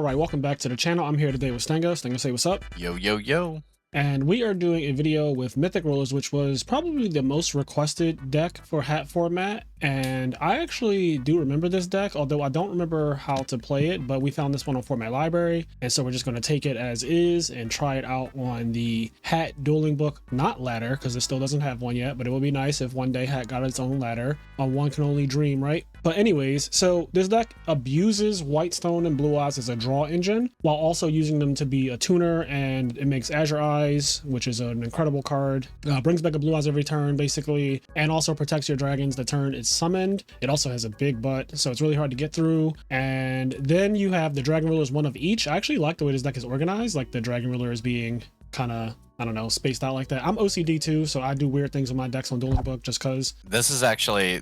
Alright, welcome back to the channel. I'm here today with Stengo. Stengo, say what's up. Yo, yo, yo. And we are doing a video with Mythic Rollers, which was probably the most requested deck for hat format. And I actually do remember this deck, although I don't remember how to play it, but we found this one on Format Library. And so we're just going to take it as is and try it out on the hat dueling book, not ladder, because it still doesn't have one yet, but it would be nice if one day hat got its own ladder. One can only dream, right? But anyways, so this deck abuses Whitestone and Blue Eyes as a draw engine, while also using them to be a tuner, and it makes Azure Eyes, which is an incredible card. Brings back a Blue Eyes every turn, basically, and also protects your dragons the turn it's summoned. It also has a big butt, so it's really hard to get through. And then you have the Dragon Rulers, one of each. I actually like the way this deck is organized, like the Dragon Rulers being kind of, I don't know, spaced out like that. I'm OCD too, so I do weird things with my decks on Dueling Book just cause. This is actually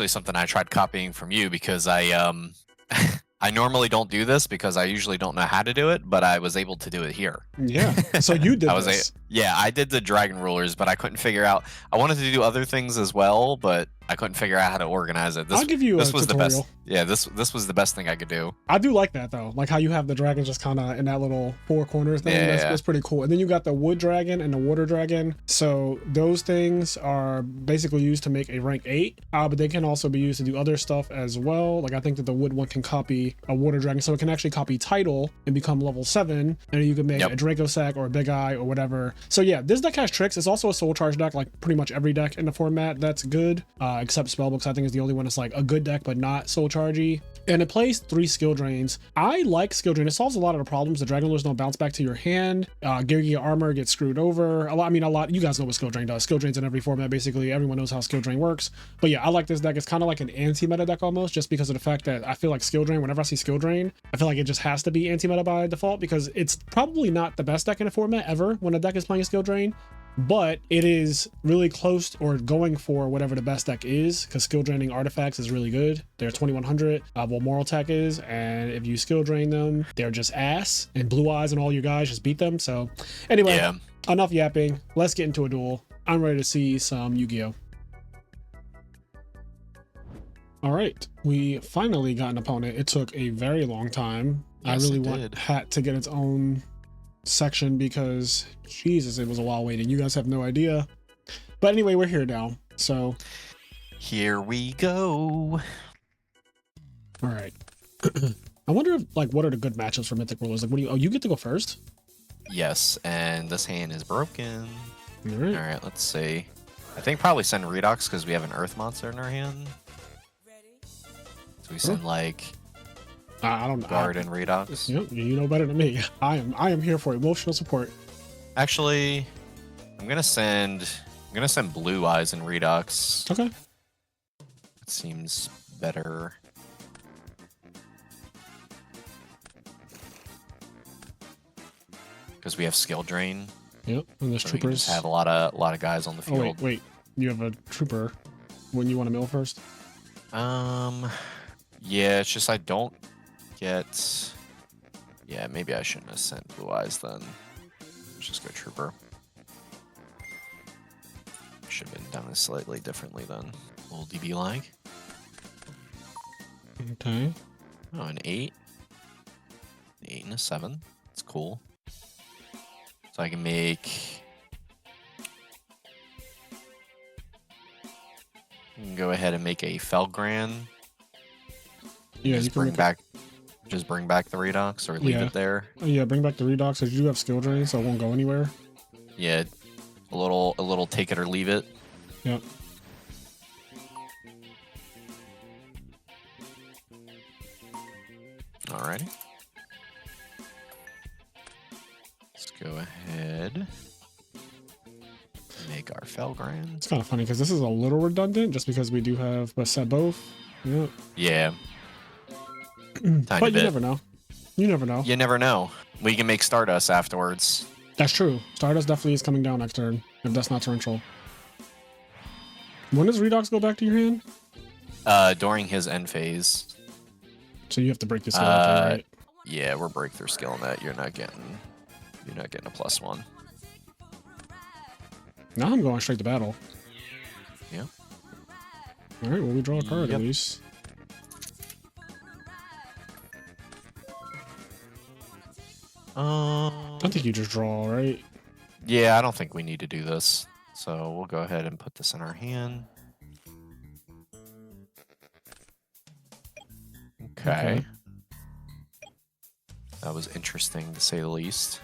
something I tried copying from you because I I normally don't do this because I usually don't know how to do it, but I was able to do it here. Yeah. So you did this. Yeah, I did the Dragon Rulers, but I couldn't figure out. I wanted to do other things as well, but I couldn't figure out how to organize it. I'll give you this a was tutorial. the best. Yeah, this was the best thing I could do. I do like that though, like how you have the dragons just kind of in that little four corners thing. Yeah, that's pretty cool. And then you got the wood dragon and the water dragon. So those things are basically used to make a rank 8, but they can also be used to do other stuff as well. Like I think that the wood one can copy a water dragon, so it can actually copy title and become level 7, and you can make a Draco Sack or a Big Eye or whatever. So yeah, this deck has tricks. It's also a soul charge deck, like pretty much every deck in the format that's good, except Spellbooks. I think is the only one that's like a good deck but not soul chargy. And it plays 3 skill drains. I like skill drain. It solves a lot of the problems. The Dragon Lords don't bounce back to your hand. Gear Armor gets screwed over. A lot. You guys know what skill drain does. Skill drains in every format, basically. Everyone knows how skill drain works. But yeah, I like this deck. It's kind of like an anti-meta deck almost, just because of the fact that I feel like skill drain, whenever I see skill drain, I feel like it just has to be anti-meta by default, because it's probably not the best deck in a format ever when a deck is playing a skill drain. But it is really close or going for whatever the best deck is, because skill draining artifacts is really good. They're 2100, well, Moral Attack is, and if you skill drain them, they're just ass, and Blue Eyes and all your guys just beat them. So anyway, enough yapping. Let's get into a duel. I'm ready to see some Yu-Gi-Oh. All right, we finally got an opponent. It took a very long time. Yes, I really want Hat to get its own section because Jesus, it was a while waiting. You guys have no idea. But anyway, we're here now. So here we go. All right. I wonder if, like, what are the good matchups for Mythic Rulers? Like, what do you, oh, you get to go first? Yes, and this hand is broken. All right. All right, let's see. I think probably send Redox because we have an Earth monster in our hand. So we send like I don't know. Guard and Redox. Yep, you know better than me. I am here for emotional support. Actually, I'm gonna send Blue Eyes and Redox. Okay. It seems better. Because we have skill drain. Yep, and there's so troopers. We can just have a lot of guys on the field. Oh wait, you have a trooper. Wouldn't you want to mill first? Yeah, it's just I don't get. Yeah, maybe I shouldn't have sent Blue Eyes then. Let's just go trooper. Should have been done this slightly differently then. Little DB lag. Okay. Oh, an 8. An 8 and a 7. That's cool. So I can make. I can go ahead and make a Felgran. Yeah, just bring back the Redox or leave it there. Yeah, bring back the Redox because you do have skill drain, so it won't go anywhere. Yeah, a little take it or leave it. Yep. Alrighty. Let's go ahead. Make our Felgran. It's kind of funny because this is a little redundant just because we do have set both. Yep. Yeah. But you never know. You never know. You never know. We can make Stardust afterwards. That's true. Stardust definitely is coming down next turn, if that's not torrential. When does Redox go back to your hand? During his end phase. So you have to break this skill out, right? Yeah, we're breakthrough skill on that. You're not getting a +1. Now I'm going straight to battle. Yeah. All right, well, we draw a card at least. I think you just draw, right? Yeah, I don't think we need to do this. So we'll go ahead and put this in our hand. Okay. That was interesting, to say the least.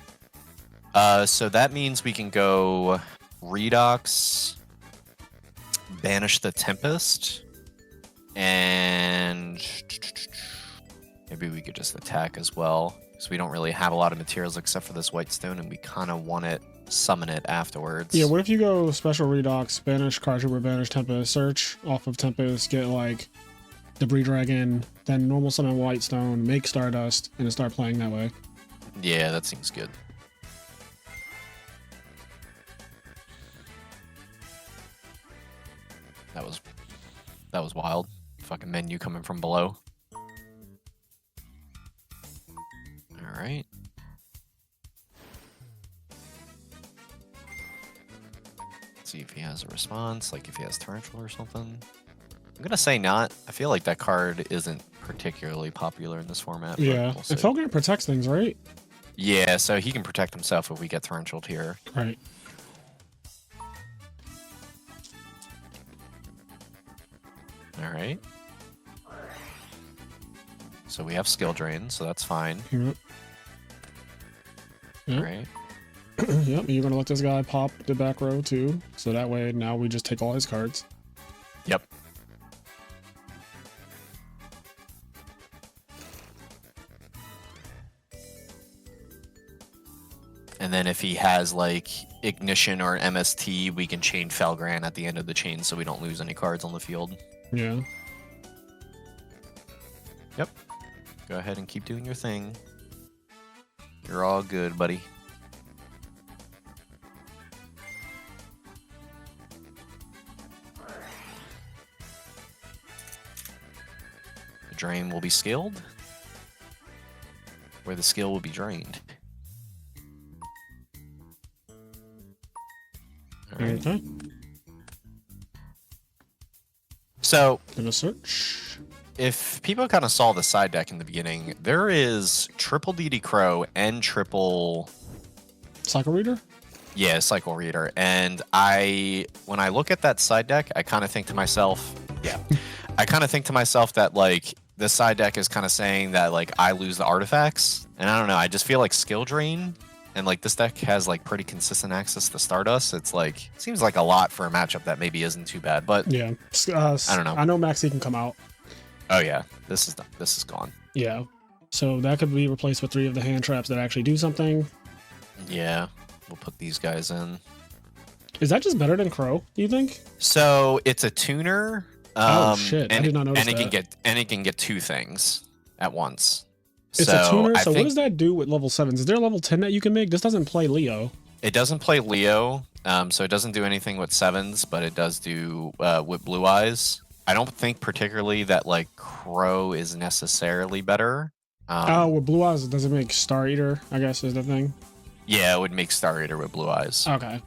So that means we can go Redox, banish the Tempest, and maybe we could just attack as well, because we don't really have a lot of materials except for this white stone, and we kind of want to summon it afterwards. Yeah, what if you go special Redox, banish Card Trooper, banish Tempest, search off of Tempest, get like Debris Dragon, then normal summon white stone, make Stardust, and then start playing that way. Yeah, that seems good. That was wild. Fucking menu coming from below. All right. Let's see if he has a response, like if he has Torrential or something. I'm gonna say not. I feel like that card isn't particularly popular in this format. Yeah, we'll and Felgrant protects things, right? Yeah, so he can protect himself if we get Torrential here. Right. All right. So we have skill drain, so that's fine. Yep. All right. Yep, you're gonna let this guy pop the back row too, so that way now we just take all his cards. Yep. And then if he has like Ignition or MST, we can chain Felgrant at the end of the chain so we don't lose any cards on the field. Yeah. Yep. Go ahead and keep doing your thing. You're all good, buddy. The drain will be skilled, where the skill will be drained. All right. Okay. So, Gonna search. if people kind of saw the side deck in the beginning, there is triple DD Crow and triple... Cycle Reader? Yeah, Cycle Reader. And when I look at that side deck, I kind of think to myself, I kind of think to myself that, like, this side deck is kind of saying that, like, I lose the artifacts. And I don't know, I just feel like skill drain. And, like, this deck has, like, pretty consistent access to Stardust. It's, like, seems like a lot for a matchup that maybe isn't too bad. But, Yeah. I don't know. I know Maxi can come out. Oh, yeah. This is done. This is gone. Yeah. So that could be replaced with 3 of the hand traps that actually do something. Yeah. We'll put these guys in. Is that just better than Crow, do you think? So it's a tuner. Oh shit! I did not notice and it that. can get 2 things at once. It's so a tuner. I So what think does that do with level 7s? Is there a level 10 that you can make? This doesn't play Leo. it doesn't play Leo, so it doesn't do anything with 7s, but it does do with Blue Eyes. I don't think particularly that like Crow is necessarily better. With Blue Eyes, does it make Star Eater? I guess is the thing. Yeah, it would make Star Eater with Blue Eyes. Okay.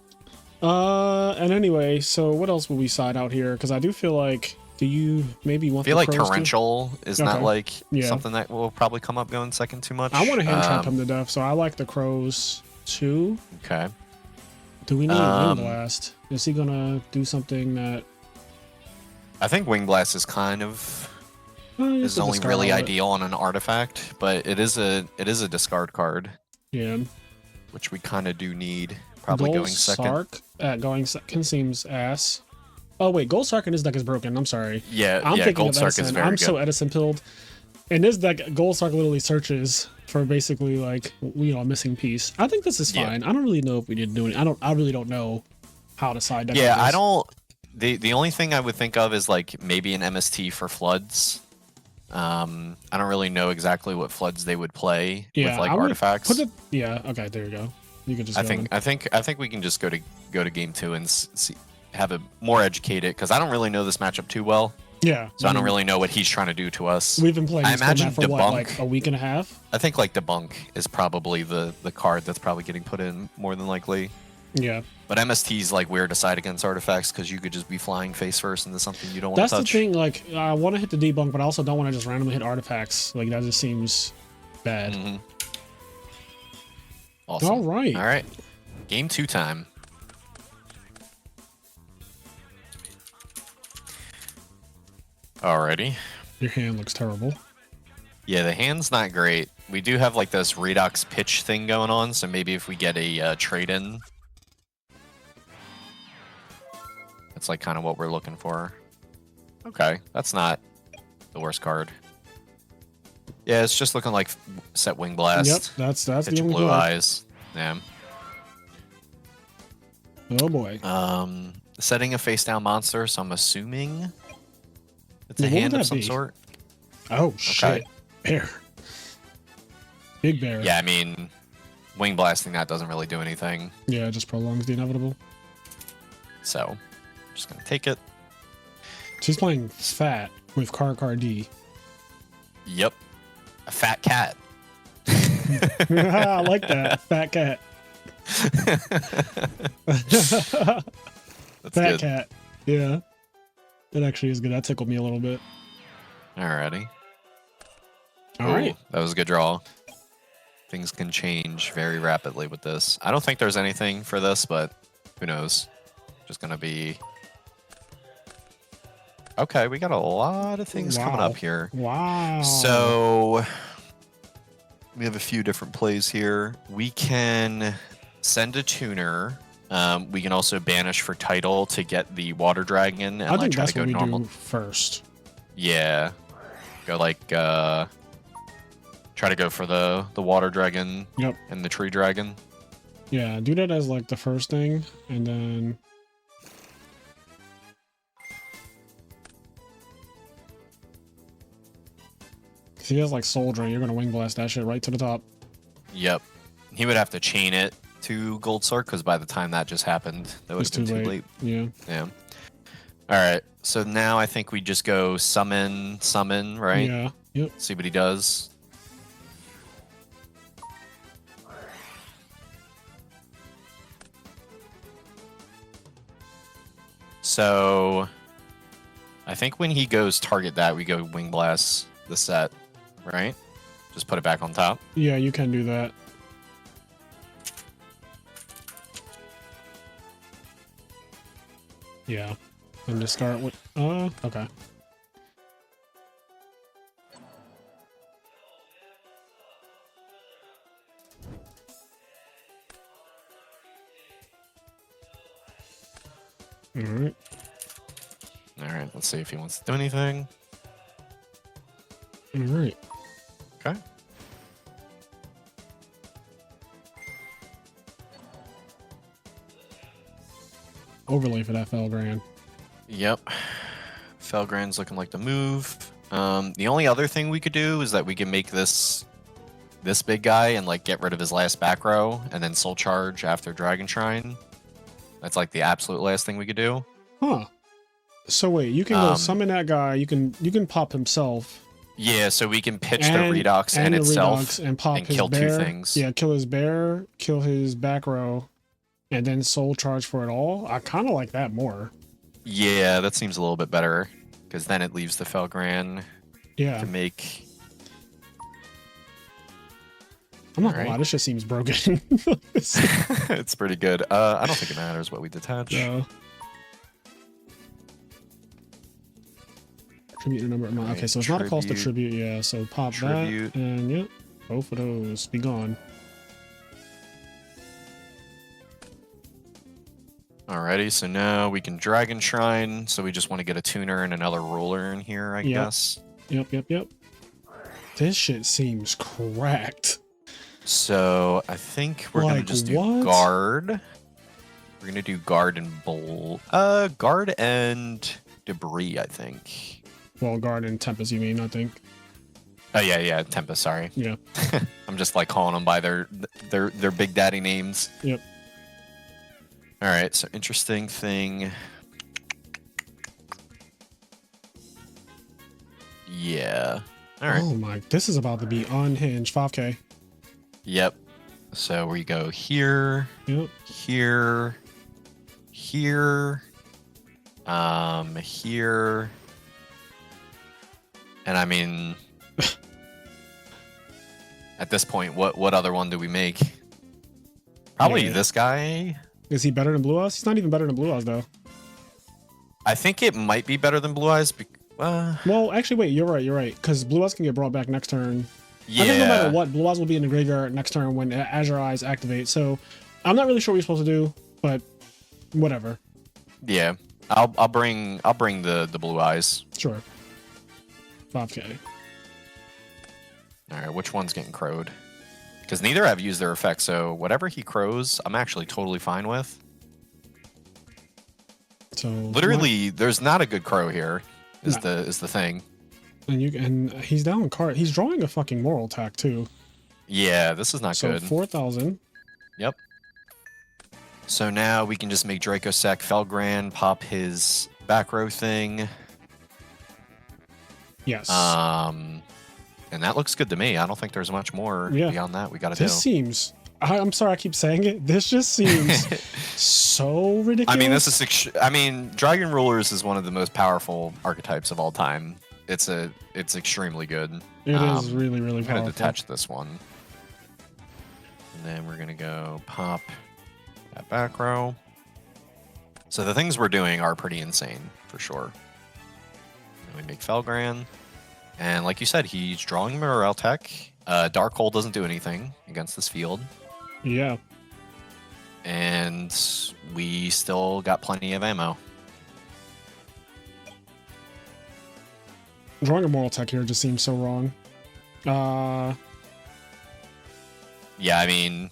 And anyway, so what else will we side out here? Because I do feel like, do you maybe want? I feel like Crows Torrential is not Okay. like Yeah. something that will probably come up going second too much. I want to hand trap him to death, so I like the Crows too. Okay. Do we need Wind Blast? Is he gonna do something that I think Wing Blast is kind of is only really ideal on an artifact, but it is a discard card, Yeah. which we kind of do need. Probably Gold going second. Sark at going second seems ass. Oh wait, Gold Sark in this deck is broken. I'm sorry. Yeah, I'm yeah. thinking Gold of Sark Edison. is very I'm good. so Edison pilled. In this deck, Gold Sark literally searches for basically like a missing piece. I think this is Yeah. fine. I don't really know if we did do it. I really don't know how to side deck. Yeah, this. I don't. The only thing I would think of is like maybe an MST for floods. I don't really know exactly what floods they would play with like I would artifacts. Put it. Yeah. Okay. There you go. You can just. I go think we can just go to game 2 and see, have it more educated, because I don't really know this matchup too well. Yeah. So I don't really know what he's trying to do to us. We've been playing I this format imagine for what, Debunk. like a week and a half. I think like Debunk is probably the card that's probably getting put in more than likely. Yeah. But MST's like weird to side against artifacts because you could just be flying face first into something you don't want That's to the touch. thing. Like, I want to hit the debunk, but I also don't want to just randomly hit artifacts. Like that just seems bad. Mhm. Awesome. All right. All right. Game 2 time. Alrighty. Your hand looks terrible. Yeah, the hand's not great. We do have like this Redox pitch thing going on, so maybe if we get a trade-in, that's like kind of what we're looking for. Okay, that's not the worst card. Yeah, it's just looking like set Wing Blast. Yep, that's Pitch the only Blue card. Eyes. Yeah. Oh boy. Setting a face down monster, so I'm assuming it's Yeah, a what would hand of that some be? sort. Oh shit. Bear. Big bear. Yeah, I mean, Wing Blasting that doesn't really do anything. Yeah, it just prolongs the inevitable. So, I'm just gonna take it. She's playing fat with Car D. Yep. A fat cat. I like that. Fat cat. That's Fat good. cat. Yeah. That actually is good. That tickled me a little bit. Alrighty. All Ooh, right. That was a good draw. Things can change very rapidly with this. I don't think there's anything for this, but who knows? Just gonna be... Okay, we got a lot of things coming up here. Wow. So we have a few different plays here. We can send a tuner. We can also banish for title to get the water dragon and I like think try that's to go what we normal. do first. Yeah. Go like try to go for the water dragon Yep. and the tree dragon. Yeah, do that as like the first thing, and then if he has like Soul Drain, you're gonna Wing Blast that shit right to the top. Yep. He would have to chain it to Gold Sword because by the time that just happened, that would It's have been too late. Yeah. Yeah. All right. So now I think we just go summon, right? Yeah. Yep. See what he does. So I think when he goes target that, we go Wing Blast the set, right? Just put it back on top. Yeah, you can do that. Yeah. And just start with okay. Alright. All right. Let's see if he wants to do anything. Alright. Okay. Overlay for that Felgran. Yep. Felgran's looking like the move. The only other thing we could do is that we can make this big guy and like get rid of his last back row and then soul charge after Dragon Shrine. That's like the absolute last thing we could do. Huh. So wait, you can go summon that guy, you can pop himself. Yeah, so we can pitch the Redox and the itself Redox and pop and his kill bear. two things. Yeah, kill his bear, kill his back row, and then soul charge for it all. I kind of like that more. Yeah, that seems a little bit better because then it leaves the Felgran Yeah. to make. I'm not gonna lie, this just seems broken. It's pretty good. I don't think it matters what we detach. No. Tribute number. No, okay, so it's not a cost of tribute. Yeah, so pop Tribute. that, and yep, both of those be gone. Alrighty, so now we can Dragon Shrine. So we just want to get a tuner and another ruler in here, I guess. Yep. This shit seems cracked. So I think we're gonna just do what? guard. We're gonna do guard and bowl. Guard and debris, I think. Well, guard and Tempest, you mean? I think. Oh yeah, Tempest. Sorry. Yeah. I'm just like calling them by their big daddy names. Yep. All right. So interesting thing. Yeah. All right. Oh my! This is about to be unhinged. 5K. Yep. So we go here, Yep. here, here, here, and I mean, at this point, what other one do we make? Probably Yeah. this guy. Is he better than Blue Eyes? He's not even better than Blue Eyes, though. I think it might be better than Blue Eyes. Well, actually, wait, you're right. Because Blue Eyes can get brought back next turn. Yeah. I think no matter what, Blue Eyes will be in the graveyard next turn when Azure Eyes activate. So I'm not really sure what you're supposed to do, but whatever. Yeah. I'll bring the Blue Eyes. Sure. 5K. All right, which one's getting crowed? Because neither have used their effect, so whatever he crows, I'm actually totally fine with. So Literally, there's not a good crow here. Is the thing. And he's down card. He's drawing a fucking moral attack too. Yeah, this is not So good. 4,000. Yep. So now we can just make Dracossack Felgran pop his back row thing. Yes. And that looks good to me. I don't think there's much more beyond that we got to do. This seems. I'm sorry, I keep saying it. This just seems so ridiculous. I mean, Dragon Rulers is one of the most powerful archetypes of all time. It's extremely good. It is really, really I'm powerful. gonna detach this one, and then we're gonna go pop that back row. So the things we're doing are pretty insane for sure. Then we make Felgran, and like you said, he's drawing Morel Tech. Dark Hole doesn't do anything against this field. Yeah. And we still got plenty of ammo. Drawing a moral tech here just seems so wrong. Yeah, I mean,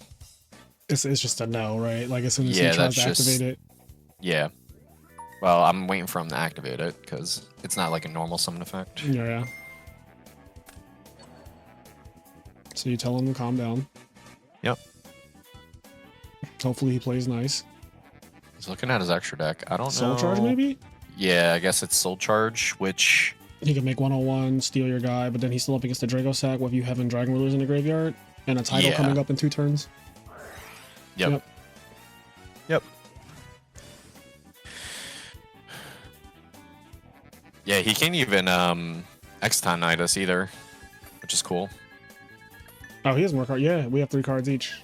it's just a no, right? Like as soon as he Yeah, tries to that's just- activate it. yeah. Well, I'm waiting for him to activate it because it's not like a normal summon effect. Yeah. So you tell him to calm down. Yep. Hopefully he plays nice. He's looking at his extra deck. I don't know. Soul Charge maybe? Yeah, I guess it's Soul Charge, which He can make 101, steal your guy, but then he's still up against the Dracossack with you having Dragon Rulers in the graveyard and a title Yeah. coming up in 2 turns. Yep. Yeah, he can't even Exton Knight us either, which is cool. Oh, he has more cards. Yeah, we have 3 cards each.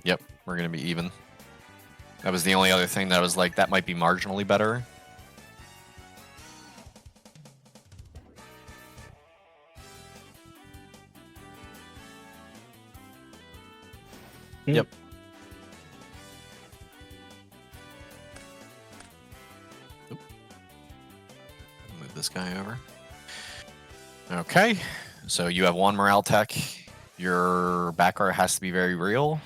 Yep, we're gonna be even. That was the only other thing that was like that might be marginally better. Yep. Move this guy over. Okay, so you have 1 morale tech. Your back row has to be very real.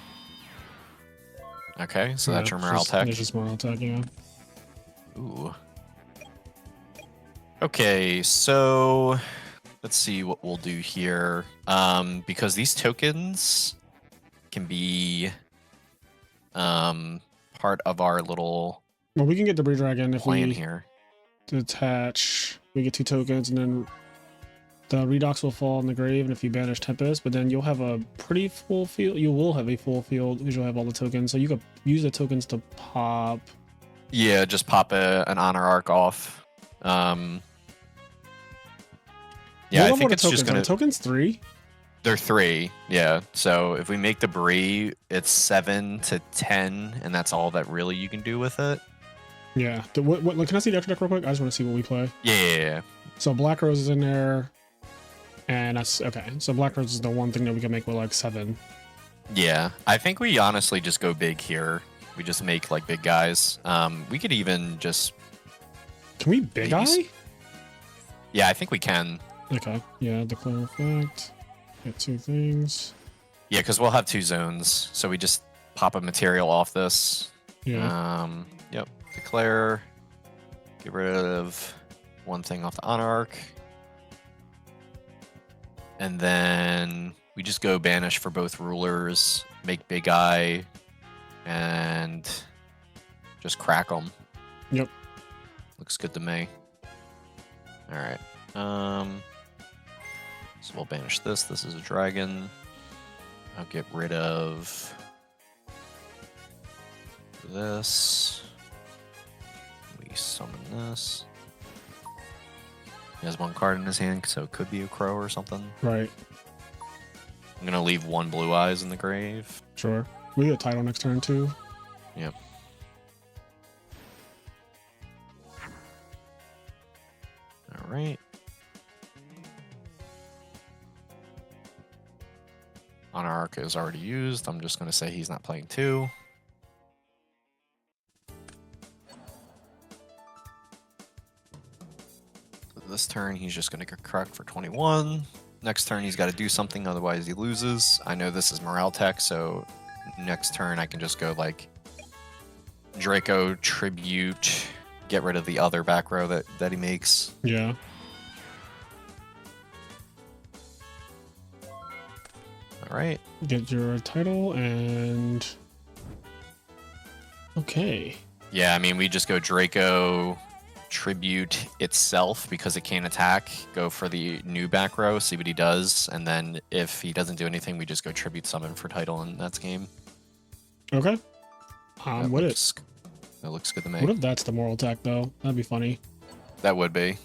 Okay, so that's your morale tech. It's just morale tech, yeah. Ooh. Okay, so let's see what we'll do here. Because these tokens can be part of our little Well, we can get Debris Dragon if plan we here. detach. We get 2 tokens, and then the Redox will fall in the grave, and if you banish Tempest, but then you'll have a pretty full field. You will have a full field because you'll have all the tokens. So you could use the tokens to pop. Yeah, just pop an honor arc off. Yeah, I think it's just gonna. Tokens 3. They're 3, yeah. So if we make debris, it's 7 to 10, and that's all that really you can do with it. Yeah. What, can I see the extra deck real quick? I just want to see what we play. Yeah. So Black Rose is in there, and that's okay. So Black Rose is the one thing that we can make with like 7. Yeah, I think we honestly just go big here. We just make like big guys. We could even just. Can we big eye? Yeah, I think we can. Okay. Yeah, declare effect. Get 2 things. Yeah, because we'll have 2 zones, so we just pop a material off this. Yeah. Yep. Declare. Get rid of 1 thing off the honor arc. And then we just go banish for both rulers, make big eye, and just crack them. Yep. Looks good to me. All right. So we'll banish this. This is a dragon. I'll get rid of this. We summon this. He has 1 card in his hand, so it could be a crow or something. Right. I'm gonna leave 1 blue eyes in the grave. Sure. We get title next turn too. Yep. All right. Monarch is already used. I'm just going to say he's not playing 2. This turn, he's just going to get correct for 21. Next turn, he's got to do something, otherwise he loses. I know this is morale tech, so next turn I can just go like Draco, Tribute, get rid of the other back row that he makes. Yeah. All right. Get your title and... Okay. Yeah, I mean, we just go Draco, Tribute itself because it can't attack. Go for the new back row, see what he does, and then if he doesn't do anything, we just go Tribute Summon for title, and that's game. Okay. That looks good to me. What if that's the moral attack, though? That'd be funny. That would be.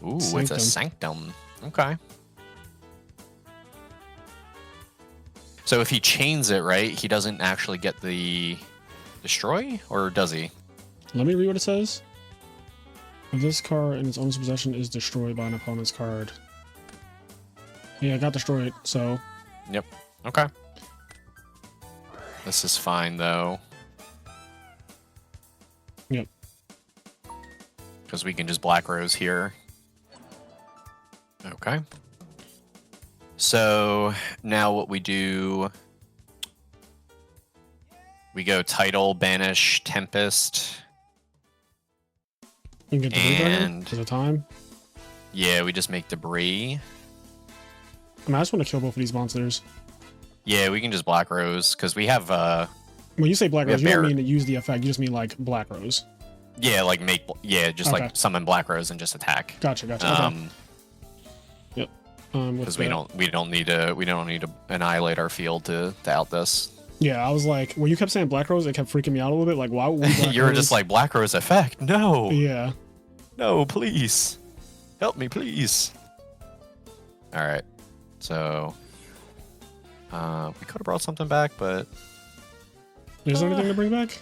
Ooh, it's a Sanctum. Okay. So if he chains it, right, he doesn't actually get the destroy, or does he? Let me read what it says. If this card in its owner's possession is destroyed by an opponent's card. Yeah, it got destroyed, so... Yep. Okay. This is fine, though. Yep. Because we can just Black Rose here. Okay. So now what we do, we go title, banish, Tempest. You can get debris dragon for the time. Yeah, we just make debris. I mean, I just want to kill both of these monsters. Yeah, we can just Black Rose because we have when you say Black Rose, you don't mean to use the effect, you just mean like Black Rose. Yeah, like just Okay. like summon Black Rose and just attack. Gotcha. Okay. Yep. Because we don't need to annihilate our field to out this. Yeah, I was like, when you kept saying Black Rose, it kept freaking me out a little bit. Like, why would we Black You were Rose? just like, Black Rose effect? No. Yeah. No, please. Help me, please. All right. So, we could have brought something back, but... Is there anything to bring back?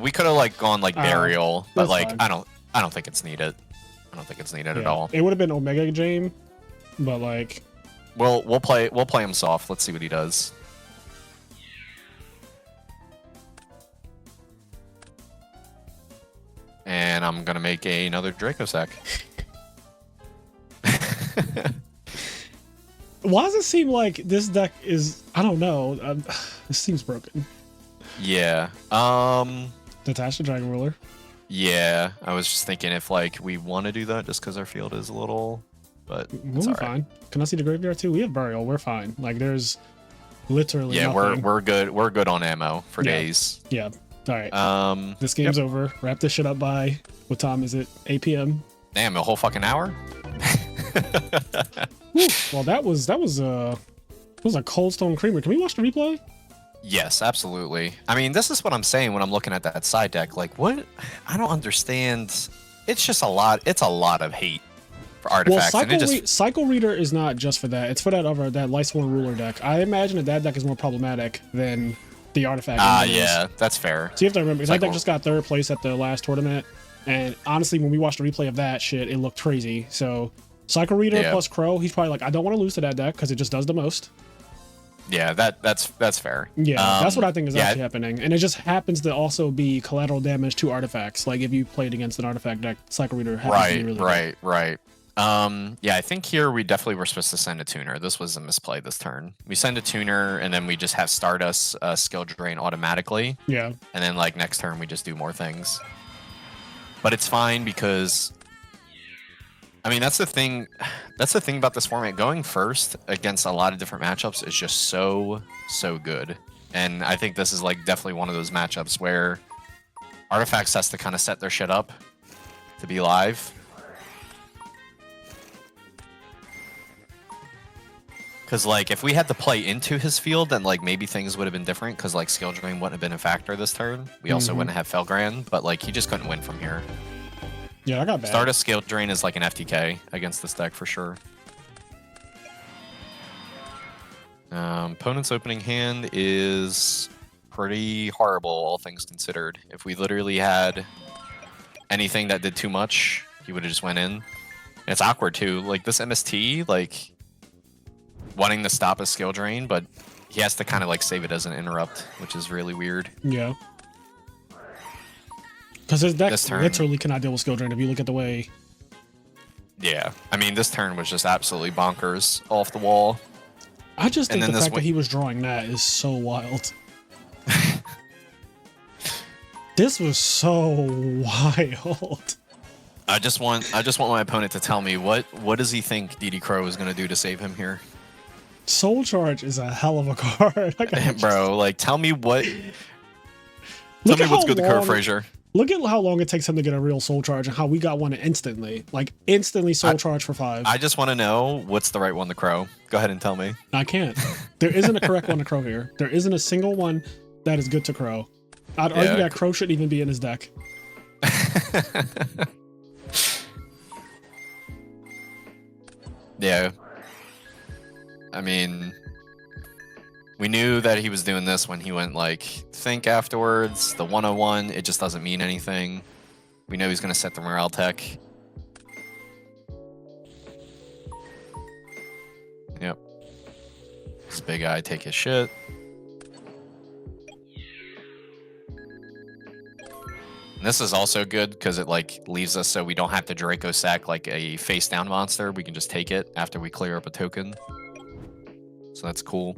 We could have like gone like Burial, but like fine. I don't think it's needed. I don't think it's needed at all. It would have been Omega Jame, but like... We'll play him soft. Let's see what he does. And I'm gonna make another Draco sack. Why does it seem like this deck is... I don't know. This seems broken. Yeah. Detach the Dragon Ruler. Yeah. I was just thinking if like we want to do that just because our field is a little, but We'll it's be all right. fine. Can I see the graveyard too? We have Burial. We're fine. Like there's literally nothing. we're good. We're good on ammo for Yeah. days. Yeah. All right. This game's over. Wrap this shit up by... What time is it? 8 p.m. Damn, a whole fucking hour. Well, that was a Cold Stone Creamer. Can we watch the replay? Yes, absolutely. I mean, this is what I'm saying when I'm looking at that side deck. Like, what? I don't understand. It's just a lot. It's a lot of hate for artifacts. Well, Cycle Reader is not just for that. It's for that Lightsworn Ruler deck. I imagine that deck is more problematic than the artifact. Yeah, that's fair. So you have to remember, that deck just got 3rd place at the last tournament. And honestly, when we watched the replay of that shit, it looked crazy. So Cycle Reader plus Crow, he's probably like, I don't want to lose to that deck because it just does the most. Yeah, that's fair. Yeah, that's what I think is actually happening. And it just happens to also be collateral damage to artifacts. Like if you played against an artifact deck, Cycle Reader happens to be really good. Right. Yeah, I think here we definitely were supposed to send a tuner. This was a misplay this turn. We send a tuner and then we just have Stardust skill drain automatically. Yeah. And then like next turn we just do more things. But it's fine because I mean that's the thing about this format. Going first against a lot of different matchups is just so good. And I think this is like definitely one of those matchups where Artifacts has to kind of set their shit up to be live. Because, like, if we had to play into his field, then, like, maybe things would have been different. Because, like, Skill Drain wouldn't have been a factor this turn. We also wouldn't have Felgran. But, like, he just couldn't win from here. Yeah, I got bad. Stardust Skill Drain is, like, an FTK against this deck for sure. Opponent's opening hand is pretty horrible, all things considered. If we literally had anything that did too much, he would have just went in. And it's awkward too. Like this MST, like wanting to stop a skill drain, but he has to kind of like save it as an interrupt, which is really weird. Yeah. Because his deck literally cannot deal with skill drain if you look at the way. Yeah, I mean, this turn was just absolutely bonkers off the wall. I just think the fact that he was drawing that is so wild. This was so wild. I just want my opponent to tell me what does he think DD Crow is going to do to save him here. Soul Charge is a hell of a card. Bro, like tell me what. Tell me what's good to Crow Frazier. Look at how long it takes him to get a real Soul Charge and how we got one instantly. Like instantly Soul Charge for 5. I just want to know what's the right one to Crow. Go ahead and tell me. I can't. There isn't a correct one to Crow here. There isn't a single one that is good to Crow. I'd argue that Crow shouldn't even be in his deck. Yeah. I mean, we knew that he was doing this when he went like think afterwards. The 101, it just doesn't mean anything. We know he's going to set the morale tech. Yep. This big guy take his shit. And this is also good because it like leaves us so we don't have to Draco sack like a face down monster. We can just take it after we clear up a token. So that's cool.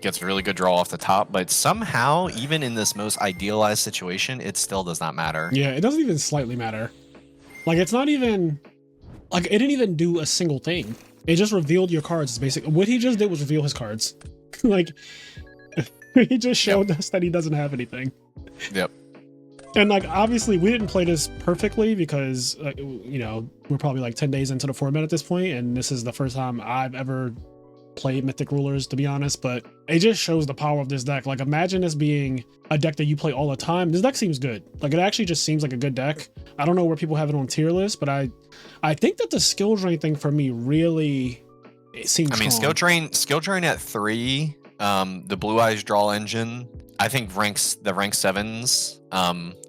Gets a really good draw off the top, but somehow, even in this most idealized situation, it still does not matter. Yeah, it doesn't even slightly matter. Like, it's not even... Like, it didn't even do a single thing. It just revealed your cards, basically. What he just did was reveal his cards. Like, he just showed us that he doesn't have anything. Yep. And, like, obviously, we didn't play this perfectly because, you know, we're probably, like, 10 days into the format at this point, and this is the first time I've ever played Mythic Rulers, to be honest, but it just shows the power of this deck. Like, imagine this being a deck that you play all the time. This deck seems good. Like, it actually just seems like a good deck. I don't know where people have it on tier list, but I think that the skill drain thing for me really seems strong. skill drain at 3, the Blue Eyes draw engine, I think the rank 7s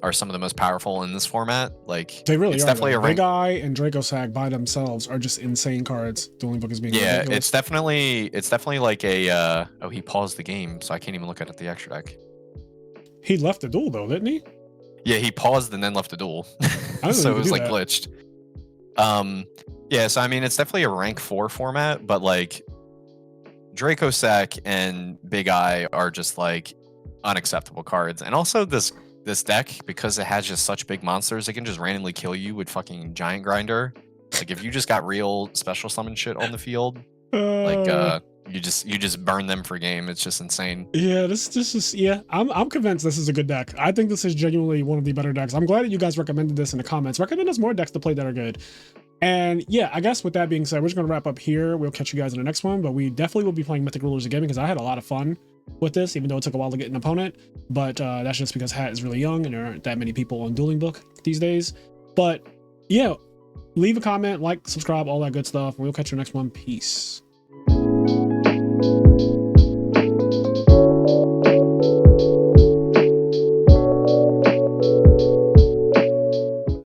are some of the most powerful in this format. Like, they really it's are. Definitely a Big Eye and Draco Sag by themselves are just insane cards. Dueling Book is being ridiculous. it's definitely like a oh, he paused the game, so I can't even look at the extra deck. He left the duel though, didn't he? Yeah, he paused and then left the duel. So it was like glitched. Yeah, so I mean, it's definitely a rank 4 format, but like Draco Sag and Big Eye are just like unacceptable cards. And also this deck, because it has just such big monsters, it can just randomly kill you with fucking Giant Grinder. Like, if you just got real special summon shit on the field, like you just burn them for game. It's just insane. Yeah, this is I'm convinced this is a good deck. I think this is genuinely one of the better decks. I'm glad that you guys recommended this in the comments. Recommend us more decks to play that are good. And yeah, I guess with that being said, we're just gonna wrap up here. We'll catch you guys in the next one, but we definitely will be playing Mythic Rulers again because I had a lot of fun with this, even though it took a while to get an opponent. But that's just because Hat is really young and there aren't that many people on Dueling Book these days. But yeah, leave a comment, like, subscribe, all that good stuff. We'll catch you next one. Peace.